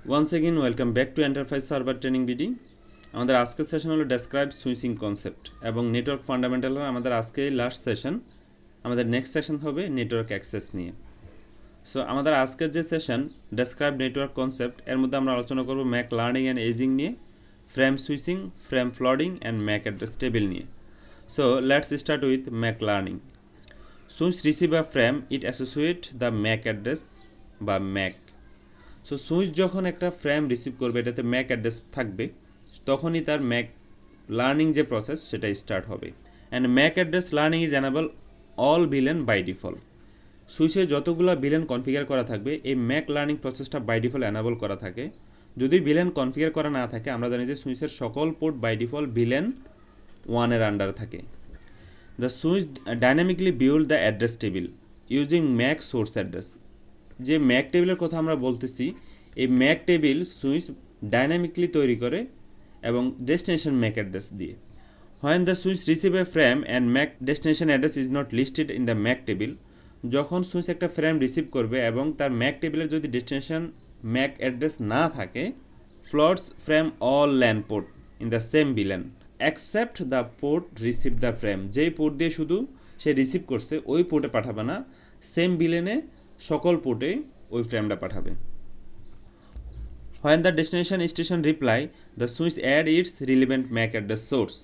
Once again, welcome back to Enterprise Server Training BD. আমাদের আজকের session হলো describe switching concept এবং network fundamental আমাদের আজকে লাস্ট সেশন। আমাদের নেক্সট সেশন হবে নেটওয়ার্ক অ্যাক্সেস নিয়ে। সো আমাদের আজকের যে সেশন ডেসক্রাইব নেটওয়ার্ক কনসেপ্ট, এর মধ্যে আমরা আলোচনা করব ম্যাক লার্নিং অ্যান্ড এজিং নিয়ে, frame switching, frame flooding and MAC address table নিয়ে। So let's start with MAC learning. Switch receive a frame, it associate the MAC address বা MAC. So switch যখন একটা ফ্রেম রিসিভ করবে, এটাতে Mac address থাকবে, তখনই তার ম্যাক লার্নিং যে প্রসেস সেটা স্টার্ট হবে। And MAC address learning is enable all VLAN by default. সুইচে যতগুলো ভিলেন কনফিগার করা থাকবে, এই ম্যাক লার্নিং প্রসেসটা বাই ডিফল্ট অ্যানাবল করা থাকে। যদি ভিলেন কনফিগার করা না থাকে, আমরা জানি যে সুইচের সকল পোর্ট বাই ডিফল্ট ভিলেন 1-এর আন্ডারে থাকে। The switch dynamically build the address table using MAC source address. যে ম্যাক টেবিলের কথা আমরা বলতেছি, এই ম্যাক টেবিল সুইচ ডাইনামিকলি তৈরি করে এবং ডেস্টিনেশন ম্যাক অ্যাড্রেস দিয়ে। When the switch receive A frame and Mac destination address is not listed in the Mac table, যখন সুইচ একটা ফ্রেম রিসিভ করবে এবং তার ম্যাক টেবিলের যদি ডেস্টিনেশন ম্যাক অ্যাড্রেস না থাকে, floods frame all LAN port in the same VLAN accept the port receive the frame. যেই পোর্ট দিয়ে শুধু সে রিসিভ করছে ওই পোর্টে পাঠাবে না, সেম ভিলেনে সকল পোর্টে ওই ফ্রেমটা পাঠাবে। When the destination station reply, the switch add its relevant MAC address source.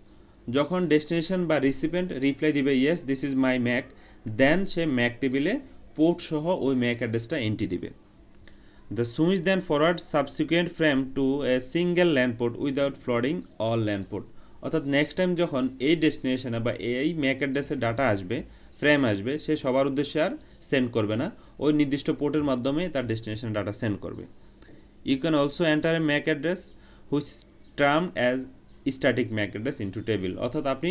যখন ডেস্টিনেশন বা রিসিপেন্ট রিপ্লাই দিবে yes this is my MAC, then সে ম্যাক টেবিলে পোর্ট সহ ওই ম্যাক অ্যাড্রেসটা এন্ট্রি দিবে। The switch then forward subsequent frame to a single LAN port without flooding all LAN port. অর্থাৎ নেক্সট টাইম যখন এই ডেস্টিনেশনে বা এই ম্যাক অ্যাড্রেসের ডাটা আসবে, ফ্রেম আসবে, সে সবার উদ্দেশ্যে আর সেন্ড করবে না, ওই নির্দিষ্ট পোর্টের মাধ্যমে তার ডেস্টিনেশন ডাটা সেন্ড করবে। You can also enter a MAC address which is termed as static MAC address into table। অর্থাৎ আপনি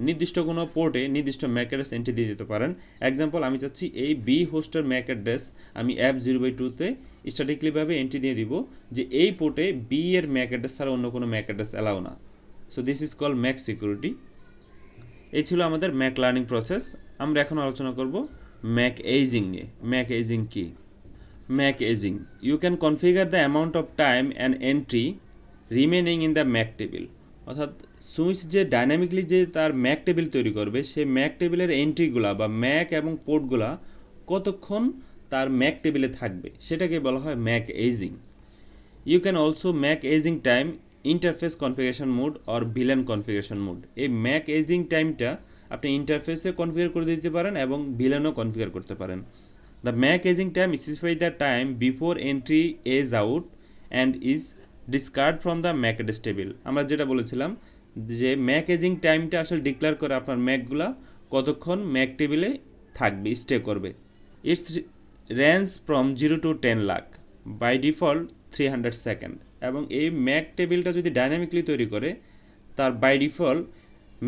নির্দিষ্ট কোনো পোর্টে নির্দিষ্ট MAC address এন্ট্রি দিয়ে দিতে পারেন। এক্সাম্পল, আমি চাচ্ছি এই বি হোস্টের MAC address আমি F0/2-তে স্ট্যাটিকলিভাবে এন্ট্রি দিয়ে দিব যে এই পোর্টে বি এর MAC address ছাড়া অন্য কোনো MAC address অ্যালাউ না। So this is call MAC security. এই ছিল আমাদের MAC লার্নিং প্রসেস। আমরা এখন আলোচনা করব MAC এজিং নিয়ে। MAC এজিং কি? MAC aging. You can configure the amount of time and entry remaining in the MAC table. অর্থাৎ সুইচ যে ডাইনামিকলি যে তার ম্যাক টেবিল তৈরি করবে, সে ম্যাক টেবিলের এন্ট্রিগুলা বা ম্যাক এবং পোর্টগুলা কতক্ষণ তার ম্যাক টেবিলে থাকবে সেটাকে বলা হয় MAC ageing. You can also MAC ageing time interface configuration mode or VLAN configuration mode. এই ম্যাক এজিং টাইমটা আপনি ইন্টারফেসে কনফিগার করে দিতে পারেন এবং ভিলেনও কনফিগার করতে পারেন। The MAC aging time specifies the time before entry is out and is discard from the MAC address table। আমরা যেটা বলেছিলাম যে MAC aging টাইমটা আসলে ডিক্লেয়ার করে আপনার ম্যাকগুলা কতক্ষণ ম্যাক টেবিলে থাকবে, স্টে করবে। Its range from 0 to 10 lakh, by default 300 second. এবং এই ম্যাক টেবিলটা যদি ডাইনামিকলি তৈরি করে, তার by default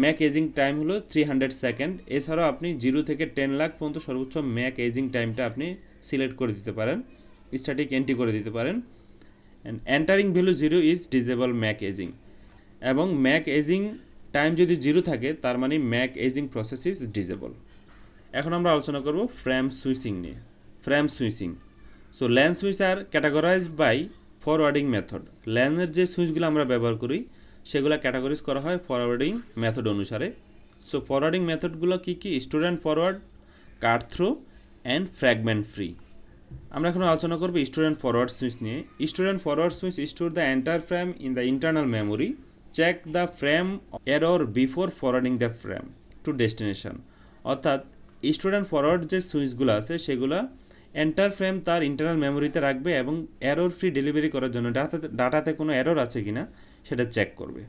MAC ageing time হলো 300 সেকেন্ড। এছাড়াও আপনি 0 থেকে 10 লাখ পর্যন্ত সর্বোচ্চ ম্যাক এজিং টাইমটা আপনি সিলেক্ট করে দিতে পারেন, স্ট্যাটিক এন্ট্রি করে দিতে পারেন। And entering value 0 is disable MAC aging. এবং ম্যাক এজিং টাইম যদি 0 থাকে, তার মানে MAC aging process is disable. এখন আমরা আলোচনা করব ফ্রেম সুইচিং নিয়ে। Frame switching. So LAN switch are categorised by forwarding method. ল্যানের যে সুইচগুলো আমরা ব্যবহার করি সেগুলো ক্যাটাগরিজ করা হয় ফরওয়ার্ডিং মেথড অনুসারে। সো ফরওয়ার্ডিং মেথডগুলো কী কী? Store and forward, cut through and fragment free. আমরা এখন আলোচনা করব স্টুডেন্ট ফরওয়ার্ড সুইচ নিয়ে। Student forward switch store the entire frame in the internal memory, check the frame error before forwarding the frame to destination. অর্থাৎ student forward যে সুইচগুলো আছে সেগুলো এন্টার ফ্রেম তার ইন্টারনাল মেমোরিতে রাখবে এবং এরর ফ্রি ডেলিভারি করার জন্য ডাটাতে কোনো এরর আছে কিনা সেটা চেক করবে।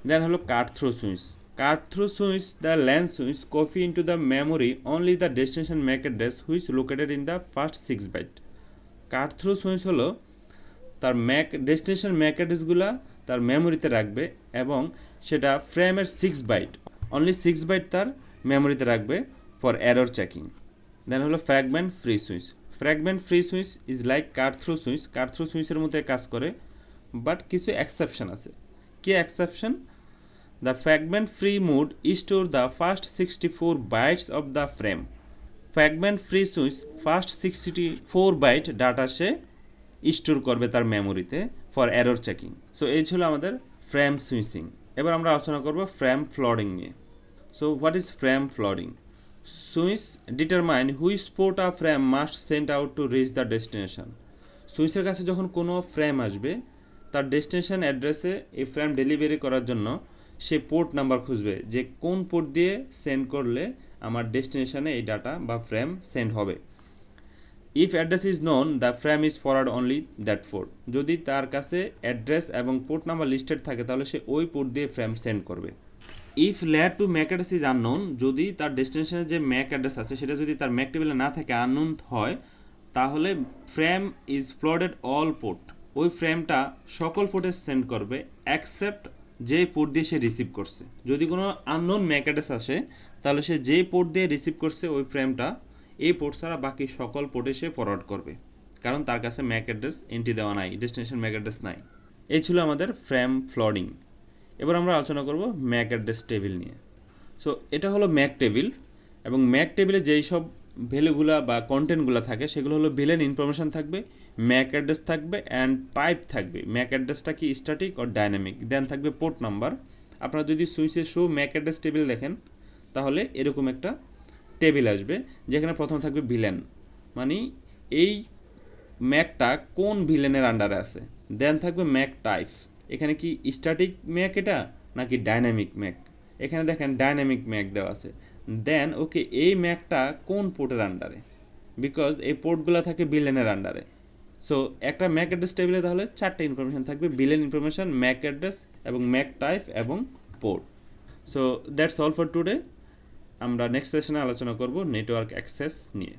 দেন হলো cut through switch. Cut through switch the LAN switch copy into the memory only the destination MAC address which located in the first 6 byte. Cut through switch হলো তার ডেস্টিনেশন ম্যাক অ্যাড্রেসগুলো তার মেমোরিতে রাখবে এবং সেটা ফ্রেমের 6 byte, only 6 byte তার মেমোরিতে রাখবে for error checking. Then হলো fragment free switch. Fragment free switch is like cut through switch. Cut through সুইচের মধ্যে কাজ করে, বাট কিছু এক্সেপশন আছে। কি exception? The fragment free mode store the first 64 bytes of the frame. Fragment free switch first 64 byte data সে store করবে তার মেমোরিতে ফর এরর চেকিং। সো এই ছিল আমাদের ফ্রেম সুইচিং। এবার আমরা আলোচনা করব ফ্রেম ফ্লডিং নিয়ে। So what is frame flooding? Switch determine which port of frame must send out to reach the destination. সুইচের কাছে যখন কোনো ফ্রেম আসবে, তার ডেস্টিনেশন অ্যাড্রেসে এই ফ্রেম ডেলিভারি করার জন্য সে পোর্ট নাম্বার খুঁজবে যে কোন পোর্ট দিয়ে সেন্ড করলে আমার ডেস্টিনেশনে এই ডাটা বা ফ্রেম সেন্ড হবে। If address is known, the frame is forward only that port. যদি তার কাছে অ্যাড্রেস এবং পোর্ট নাম্বার লিস্টেড থাকে তাহলে সে ওই পোর্ট দিয়ে ফ্রেম সেন্ড করবে। If layer two MAC address is unknown, যদি তার ডেস্টিনেশনের যে ম্যাক অ্যাড্রেস আছে সেটা যদি তার ম্যাক টেবিলে না থাকে, আননোন হয়, তাহলে ফ্রেম ইজ ফ্লডেড অল পোর্ট। ওই ফ্রেমটা সকল পোর্টে সেন্ড করবে অ্যাকসেপ্ট যে পোর্ট দিয়ে সে রিসিভ করছে। যদি কোনো আননোন ম্যাক অ্যাড্রেস আসে তাহলে সে যে পোর্ট দিয়ে রিসিভ করছে ওই ফ্রেমটা এই পোর্ট ছাড়া বাকি সকল পোর্টে সে ফরওয়ার্ড করবে, কারণ তার কাছে ম্যাক অ্যাড্রেস এন্ট্রি দেওয়া নাই, ডেস্টিনেশন ম্যাক অ্যাড্রেস নাই। এই ছিল আমাদের ফ্রেম ফ্লডিং। এবার আমরা আলোচনা করব ম্যাক অ্যাড্রেস টেবিল নিয়ে। সো এটা হলো ম্যাক টেবিল, এবং ম্যাক টেবিলে যেই সব ভ্যালুগুলা বা কন্টেন্টগুলো থাকে সেগুলো হলো ভিলেন ইনফরমেশন থাকবে, ম্যাক অ্যাড্রেস থাকবে অ্যান্ড টাইপ থাকবে। ম্যাক অ্যাড্রেসটা কি স্ট্যাটিক অর ডাইনামিক, দেন থাকবে পোর্ট নাম্বার। আপনারা যদি সুইচে শো ম্যাক অ্যাড্রেস টেবিল দেখেন তাহলে এরকম একটা টেবিল আসবে যেখানে প্রথম থাকবে ভিলেন, মানে এই ম্যাকটা কোন ভিলেনের আন্ডারে আছে। দেন থাকবে ম্যাক টাইপ, এখানে কি স্ট্যাটিক ম্যাক এটা নাকি ডাইনামিক ম্যাক। এখানে দেখেন ডাইনামিক ম্যাক দেওয়া আছে। দেন ওকে এই ম্যাকটা কোন পোর্টের আন্ডারে, বিকজ এই পোর্টগুলো থাকে ভিলেনের আন্ডারে। সো একটা ম্যাক অ্যাড্রেস টেবিলে তাহলে 4টা ইনফরমেশন থাকবে, ভিলেন ইনফরমেশন, ম্যাক অ্যাড্রেস এবং ম্যাক টাইপ এবং port. So that's all for today. আমরা নেক্সট সেশনে আলোচনা করব নেটওয়ার্ক অ্যাক্সেস নিয়ে।